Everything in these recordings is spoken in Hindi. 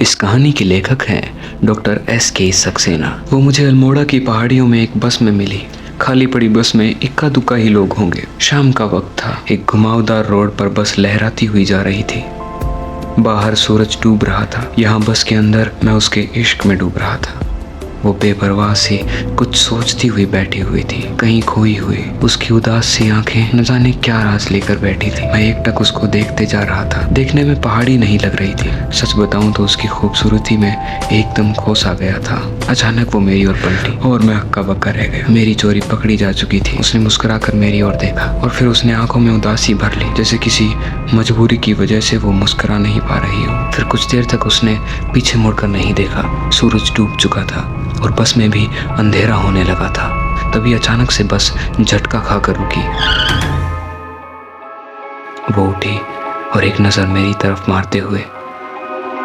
इस कहानी के लेखक हैं डॉक्टर S.K. सक्सेना। वो मुझे अल्मोड़ा की पहाड़ियों में एक बस में मिली। खाली पड़ी बस में इक्का दुक्का ही लोग होंगे। शाम का वक्त था। एक घुमावदार रोड पर बस लहराती हुई जा रही थी। बाहर सूरज डूब रहा था। यहाँ बस के अंदर मैं उसके इश्क में डूब रहा था। वो बेपरवाह से कुछ सोचती हुई बैठी हुई थी, कहीं खोई हुई। उसकी उदास सी आंखें न जाने क्या राज लेकर बैठी थी। मैं एकटक उसको देखते जा रहा था। देखने में पहाड़ी नहीं लग रही थी। सच बताऊं तो उसकी खूबसूरती में एकदम खो सा गया था। अचानक वो मेरी ओर पलटी और मैं हक्का बक्का रह गया। मेरी चोरी पकड़ी जा चुकी थी। उसने मुस्कुराकर मेरी ओर देखा और फिर उसने आंखों में उदासी भर ली, जैसे किसी मजबूरी की वजह से वो मुस्कुरा नहीं पा रही हो। फिर कुछ देर तक उसने पीछे मुड़कर नहीं देखा। सूरज डूब चुका था और बस में भी अंधेरा होने लगा था। तभी अचानक से बस झटका खाकर रुकी। वो उठी और एक नज़र मेरी तरफ मारते हुए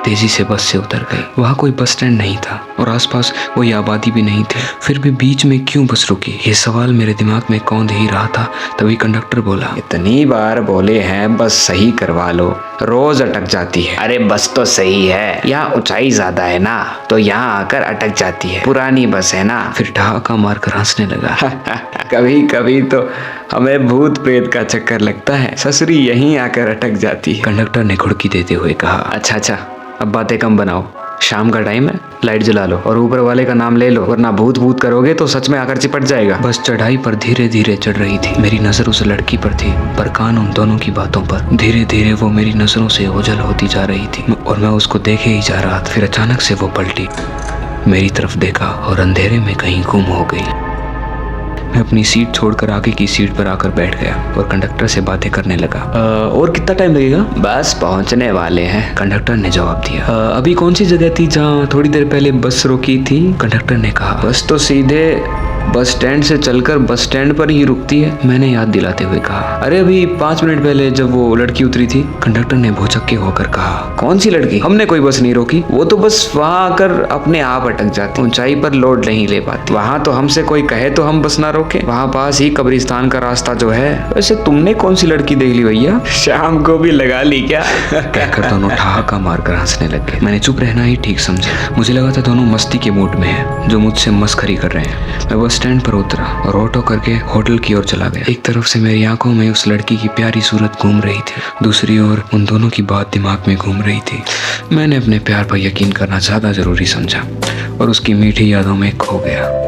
तेजी से बस से उतर गई। वहाँ कोई बस स्टैंड नहीं था और आसपास कोई आबादी भी नहीं थी। फिर भी बीच में क्यों बस रुकी, ये सवाल मेरे दिमाग में कौंध ही रहा था। तभी कंडक्टर बोला, इतनी बार बोले हैं बस सही करवा लो, रोज अटक जाती है। अरे बस तो सही है, यहाँ ऊंचाई ज्यादा है ना, तो यहाँ आकर अटक जाती है। पुरानी बस है ना। फिर ठहाका मारकर हंसने लगा। कभी कभी तो हमें भूत प्रेत का चक्कर लगता है, ससुरी यहीं आकर अटक जाती है। कंडक्टर ने घुड़की देते हुए कहा, अच्छा, अब बातें कम बनाओ, शाम का टाइम है, लाइट जला लो और ऊपर वाले का नाम ले लो, वरना भूत भूत करोगे तो सच में आकर चिपट जाएगा। बस चढ़ाई पर धीरे धीरे चढ़ रही थी। मेरी नजर उस लड़की पर थी, पर कान उन दोनों की बातों पर। धीरे धीरे वो मेरी नजरों से ओझल होती जा रही थी और मैं उसको देखे ही जा रहा था। फिर अचानक से वो पलटी, मेरी तरफ देखा और अंधेरे में कहीं गुम हो गई। मैं अपनी सीट छोड़कर आगे की सीट पर आकर बैठ गया और कंडक्टर से बातें करने लगा। और कितना टाइम लगेगा? बस पहुंचने वाले हैं, कंडक्टर ने जवाब दिया। अभी कौन सी जगह थी जहाँ थोड़ी देर पहले बस रुकी थी? कंडक्टर ने कहा, बस तो सीधे बस स्टैंड से चलकर बस स्टैंड पर ही रुकती है। मैंने याद दिलाते हुए कहा, अरे अभी 5 मिनट पहले जब वो लड़की उतरी थी। कंडक्टर ने भौचक्के होकर कहा, कौन सी लड़की? हमने कोई बस नहीं रोकी, वो तो बस वहाँ आकर अपने आप अटक जाती, ऊंचाई पर लोड नहीं ले पाती। वहाँ तो हमसे कोई कहे तो हम बस ना रोके। वहाँ पास ही कब्रिस्तान का रास्ता जो है। वैसे तुमने कौन सी लड़की देख ली भैया? शाम को भी लगा ली क्या? कहकर दोनों ठहाका मारकर हंसने लगे। मैंने चुप रहना ही ठीक समझा। मुझे लगा था दोनों मस्ती के मूड में है, जो मुझसे मस्खरी कर रहे हैं। मैं बस स्टैंड पर उतरा और ऑटो करके होटल की ओर चला गया। एक तरफ से मेरी आंखों में उस लड़की की प्यारी सूरत घूम रही थी, दूसरी ओर उन दोनों की बात दिमाग में घूम रही थी। मैंने अपने प्यार पर यकीन करना ज्यादा जरूरी समझा और उसकी मीठी यादों में खो गया।